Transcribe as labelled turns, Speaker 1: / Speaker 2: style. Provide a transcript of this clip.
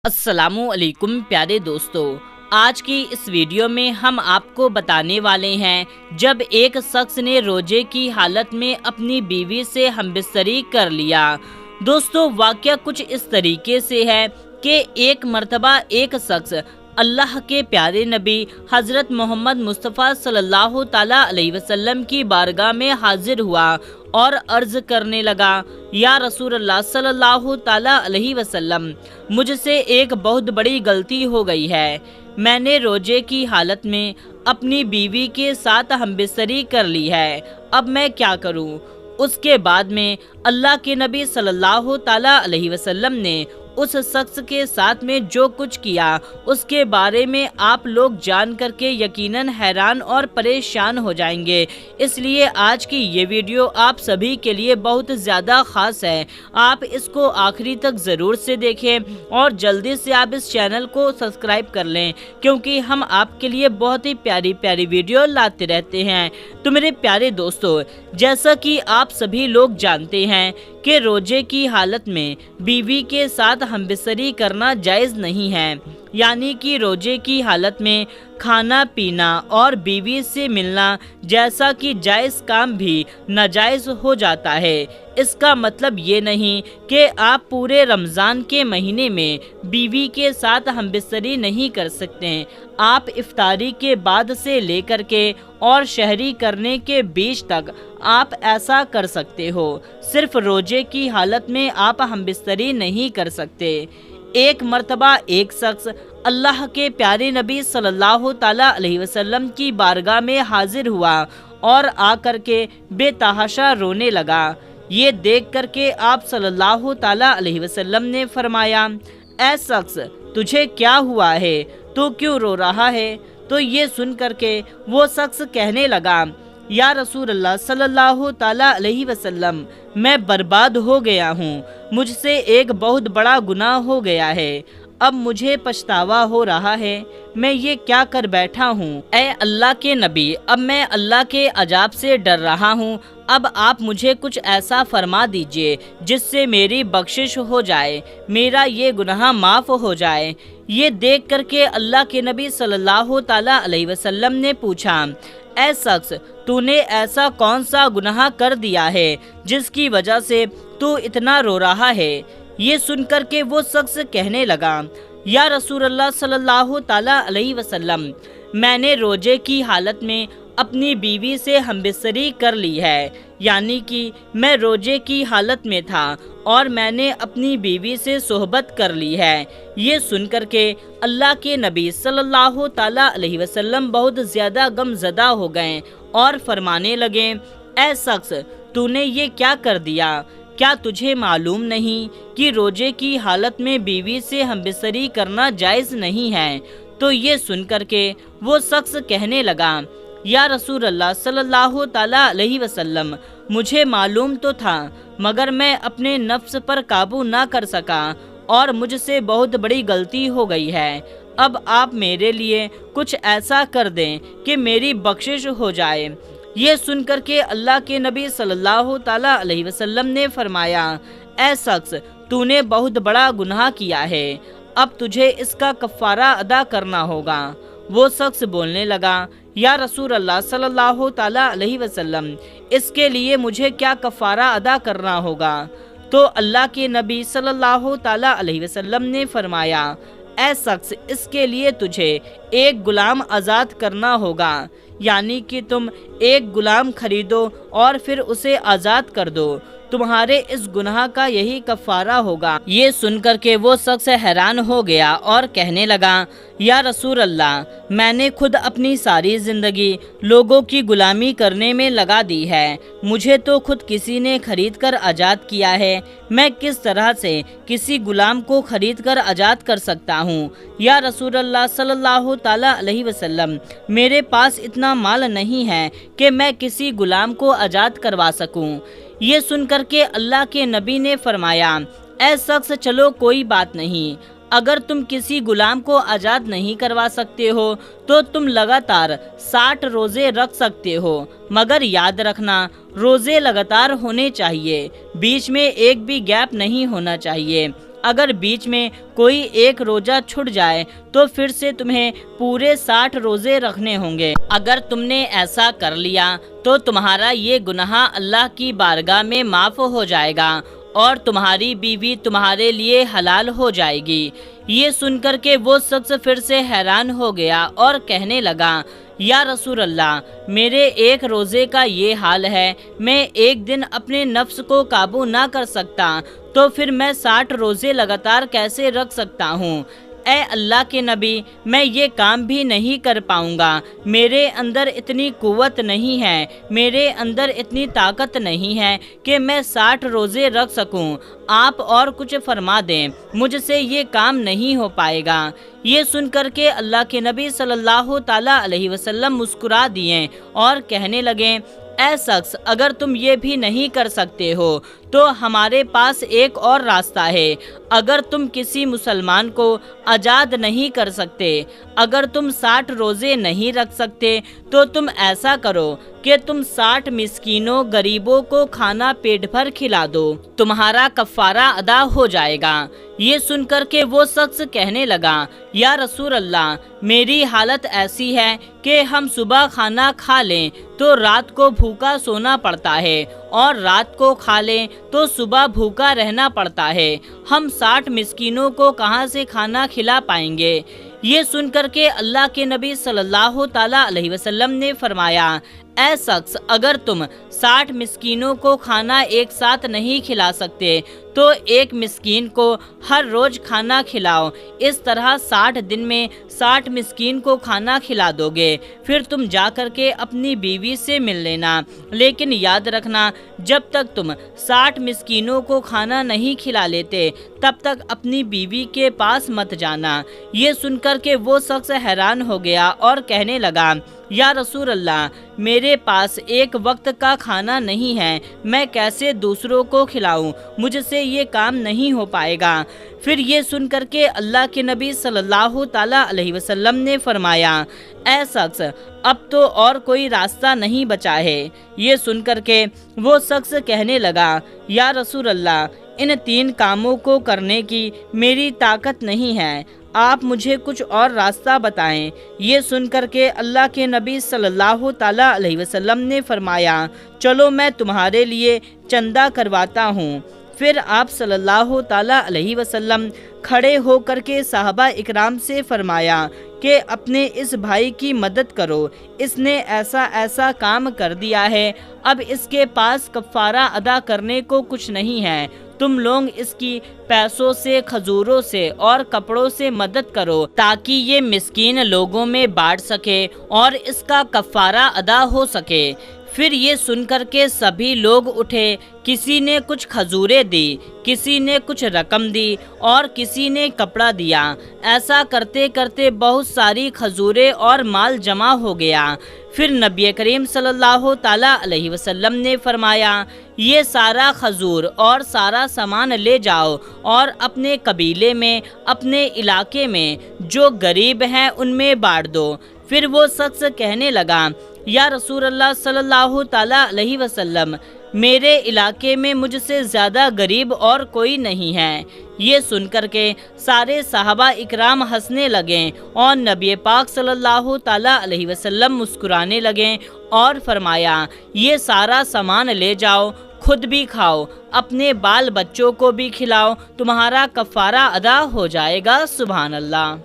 Speaker 1: अस्सलामुअलैकुम प्यारे दोस्तों, आज की इस वीडियो में हम आपको बताने वाले हैं जब एक शख्स ने रोजे की हालत में अपनी बीवी से हमबिस्तरी कर लिया। दोस्तों, वाकया कुछ इस तरीके से है कि एक मर्तबा एक शख्स अल्लाह के प्यारे नबी हज़रत मोहम्मद मुस्तफ़ा सल्लल्लाहु ताला अलैहि वसल्लम की बारगाह में हाजिर हुआ और अर्ज़ करने लगा, या रसूल अल्लाह सल्लल्लाहु ताला अलैहि वसल्लम, मुझसे एक बहुत बड़ी गलती हो गई है। मैंने रोजे की हालत में अपनी बीवी के साथ हमबिस्तरी कर ली है, अब मैं क्या करूं? उसके बाद में अल्लाह के नबी सल्लल्लाहु ताला अलैहि वसल्लम ने उस शख्स के साथ में जो कुछ किया उसके बारे में आप लोग जान करके यकीनन हैरान और परेशान हो जाएंगे। इसलिए आज की ये वीडियो आप सभी के लिए बहुत ज़्यादा ख़ास है। आप इसको आखिरी तक ज़रूर से देखें और जल्दी से आप इस चैनल को सब्सक्राइब कर लें, क्योंकि हम आपके लिए बहुत ही प्यारी प्यारी वीडियो लाते रहते हैं। तो मेरे प्यारे दोस्तों, जैसा कि आप सभी लोग जानते हैं कि रोजे की हालत में बीवी के साथ हमबिस्तरी करना जायज़ नहीं है, यानी कि रोजे की हालत में खाना पीना और बीवी से मिलना जैसा कि जायज़ काम भी नाजायज़ हो जाता है। इसका मतलब ये नहीं कि आप पूरे रमज़ान के महीने में बीवी के साथ हमबिस्तरी नहीं कर सकते। आप इफ्तारी के बाद से लेकर के और शहरी करने के बीच तक आप ऐसा कर सकते हो। सिर्फ रोजे की हालत में आप हमबिस्तरी नहीं कर सकते। एक मर्तबा एक शख्स अल्लाह के प्यारे नबी सल्लल्लाहु ताला अलैहि वसल्लम की बारगाह में हाजिर हुआ और आकर के बेतहाशा रोने लगा। ये देख करके आप सल्लल्लाहु ताला अलैहि वसल्लम ने फरमाया, ऐ शख्स, तुझे क्या हुआ है? तू क्यों रो रहा है? तो ये सुन करके वो शख्स कहने लगा, या रसूल अल्लाह सल्लल्लाहु ताला अलैहि वसल्लम, मैं बर्बाद हो गया हूँ, मुझसे एक बहुत बड़ा गुनाह हो गया है, अब मुझे पछतावा हो रहा है, मैं ये क्या कर बैठा हूँ। ऐ अल्लाह के नबी, अब मैं अल्लाह के अजाब से डर रहा हूँ, अब आप मुझे कुछ ऐसा फरमा दीजिए जिससे मेरी बख्शिश हो जाए, मेरा ये गुनाह माफ़ हो जाए। ये देख करके अल्लाह के नबी सल्लल्लाहु ताला अलैहि वसल्लम ने पूछा, ऐ शख्स, तूने ऐसा कौन सा गुनाह कर दिया है जिसकी वजह से तू इतना रो रहा है? ये सुनकर के वो शख्स कहने लगा, या रसूल अल्लाह सल्लल्लाहु ताला अलैहि वसल्लम, मैंने रोजे की हालत में अपनी बीवी से हमबिस्तरी कर ली है, यानी कि मैं रोजे की हालत में था और मैंने अपनी बीवी से सोहबत कर ली है। ये सुनकर के अल्लाह के नबी सल्लल्लाहु ताला अलैहि वसल्लम बहुत ज़्यादा गमज़दा हो गए और फरमाने लगे, ऐ शख्स, तूने ये क्या कर दिया? क्या तुझे मालूम नहीं कि रोजे की हालत में बीवी से हमबिस्तरी करना जायज़ नहीं है? तो ये सुनकर के वो शख्स कहने लगा, या रसूल अल्लाह सल्लल्लाहु ताला अलैहि वसल्लम, मुझे मालूम तो था, मगर मैं अपने नफ्स पर काबू ना कर सका और मुझसे बहुत बड़ी गलती हो गई है। अब आप मेरे लिए कुछ ऐसा कर दें कि मेरी बख्शिश हो जाए। ये सुनकर के अल्लाह के नबी सल्लल्लाहु ताला अलैहि वसल्लम ने फरमाया, ऐ शख्स, तूने बहुत बड़ा गुनाह किया है, अब तुझे इसका कफ़ारा अदा करना होगा। वो शख्स बोलने लगा, या रसूल अल्लाह सल्लल्लाहु ताला अलैहि वसल्लम, इसके लिए मुझे क्या कफ़ारा अदा करना होगा? तो अल्लाह के नबी सल्लल्लाहु ताला अलैहि वसल्लम ने फरमाया, ऐ शख्स, इसके लिए तुझे एक गुलाम आज़ाद करना होगा, यानी कि तुम एक गुलाम खरीदो और फिर उसे आज़ाद कर दो, तुम्हारे इस गुनाह का यही कफ़ारा होगा। ये सुनकर के वो शख्स हैरान हो गया और कहने लगा, या रसूल अल्लाह, मैंने खुद अपनी सारी ज़िंदगी लोगों की गुलामी करने में लगा दी है, मुझे तो खुद किसी ने खरीद कर आज़ाद किया है, मैं किस तरह से किसी गुलाम को खरीद कर आज़ाद कर सकता हूँ? या रसूल अल्लाह सल्लल्लाहु ताला अलैहि वसल्लम, मेरे पास इतना माल नहीं है कि मैं किसी गुलाम को आज़ाद करवा सकूँ। ये सुनकर के अल्लाह के नबी ने फरमाया, ऐ शख्स, चलो कोई बात नहीं, अगर तुम किसी गुलाम को आज़ाद नहीं करवा सकते हो तो तुम लगातार 60 रोज़े रख सकते हो, मगर याद रखना रोज़े लगातार होने चाहिए, बीच में एक भी गैप नहीं होना चाहिए। اگر بیچ میں کوئی ایک روزہ چھٹ جائے تو پھر سے تمہیں پورے 60 روزے رکھنے ہوں گے۔ اگر تم نے ایسا کر لیا تو تمہارا یہ گناہ اللہ کی بارگاہ میں معاف ہو جائے گا اور تمہاری بیوی تمہارے لیے حلال ہو جائے گی۔ یہ سن کر کے وہ شخص پھر سے حیران ہو گیا اور کہنے لگا، یا رسول اللہ، میرے ایک روزے کا یہ حال ہے، میں ایک دن اپنے نفس کو قابو نہ کر سکتا تو پھر میں 60 روزے لگاتار کیسے رکھ سکتا ہوں؟ اے اللہ کے نبی، میں یہ کام بھی نہیں کر پاؤں گا، میرے اندر اتنی قوت نہیں ہے، میرے اندر اتنی طاقت نہیں ہے کہ میں 60 روزے رکھ سکوں۔ آپ اور کچھ فرما دیں، مجھ سے یہ کام نہیں ہو پائے گا۔ یہ سن کر کے اللہ کے نبی صلی اللہ تعالیٰ علیہ وسلم مسکرا دیے اور کہنے لگے، اے شخص، اگر تم یہ بھی نہیں کر سکتے ہو تو ہمارے پاس ایک اور راستہ ہے۔ اگر تم کسی مسلمان کو آزاد نہیں کر سکتے، اگر تم 60 روزے نہیں رکھ سکتے تو تم ایسا کرو کہ تم 60 مسکینوں غریبوں کو کھانا پیٹ بھر کھلا دو، تمہارا کفارہ ادا ہو جائے گا۔ یہ سن کر کے وہ شخص کہنے لگا، یا رسول اللہ، میری حالت ایسی ہے کہ ہم صبح کھانا کھا لیں تو رات کو بھوکا سونا پڑتا ہے اور رات کو کھا لیں تو صبح بھوکا رہنا پڑتا ہے، ہم 60 مسکینوں کو کہاں سے کھانا کھلا پائیں گے؟ یہ سن کر کے اللہ کے نبی صلی اللہ تعالیٰ علیہ وسلم نے فرمایا، اے شخص، اگر تم 60 مسکینوں کو کھانا ایک ساتھ نہیں کھلا سکتے تو ایک مسکین کو ہر روز کھانا کھلاؤ، اس طرح 60 دن میں 60 مسکین کو کھانا کھلا دو گے، پھر تم جا کر کے اپنی بیوی سے مل لینا، لیکن یاد رکھنا جب تک تم 60 مسکینوں کو کھانا نہیں کھلا لیتے تب تک اپنی بیوی کے پاس مت جانا۔ یہ سن کر کے وہ شخص حیران ہو گیا اور کہنے لگا، یا رسول اللہ، میرے پاس ایک وقت کا کھانا نہیں ہے، میں کیسے دوسروں کو کھلاؤں؟ مجھ سے یہ کام نہیں ہو پائے گا۔ پھر یہ سن کر کے اللہ کے نبی صلی اللہ تعالیٰ علیہ وسلم نے فرمایا، اے شخص، اب تو اور کوئی راستہ نہیں بچا ہے۔ یہ سن کر کے وہ شخص کہنے لگا، یا رسول اللہ، ان 3 کاموں کو کرنے کی میری طاقت نہیں ہے، آپ مجھے کچھ اور راستہ بتائیں۔ یہ سن کر کے اللہ کے نبی صلی اللہ تعالیٰ علیہ وسلم نے فرمایا، چلو میں تمہارے لیے چندہ کرواتا ہوں۔ پھر آپ صلی اللہ تعالیٰ علیہ وسلم کھڑے ہو کر کے صحابہ اکرام سے فرمایا کہ اپنے اس بھائی کی مدد کرو، اس نے ایسا ایسا کام کر دیا ہے، اب اس کے پاس کفارہ ادا کرنے کو کچھ نہیں ہے، تم لوگ اس کی پیسوں سے، کھجوروں سے اور کپڑوں سے مدد کرو تاکہ یہ مسکین لوگوں میں بانٹ سکے اور اس کا کفارہ ادا ہو سکے۔ پھر یہ سن کر کے سبھی لوگ اٹھے، کسی نے کچھ کھجوریں دی، کسی نے کچھ رقم دی اور کسی نے کپڑا دیا۔ ایسا کرتے کرتے بہت ساری کھجوریں اور مال جمع ہو گیا۔ پھر نبی کریم صلی اللہ تعالیٰ علیہ وسلم نے فرمایا، یہ سارا کھجور اور سارا سامان لے جاؤ اور اپنے قبیلے میں، اپنے علاقے میں جو غریب ہیں ان میں بانٹ دو۔ پھر وہ شخص کہنے لگا، یا رسول اللہ صلی اللہ تعالیٰ علیہ وسلم، میرے علاقے میں مجھ سے زیادہ غریب اور کوئی نہیں ہے۔ یہ سن کر کے سارے صحابہ اکرام ہنسنے لگے اور نبی پاک صلی اللہ تعالیٰ علیہ وسلم مسکرانے لگے اور فرمایا، یہ سارا سامان لے جاؤ، خود بھی کھاؤ، اپنے بال بچوں کو بھی کھلاؤ، تمہارا کفارہ ادا ہو جائے گا۔ سبحان اللہ۔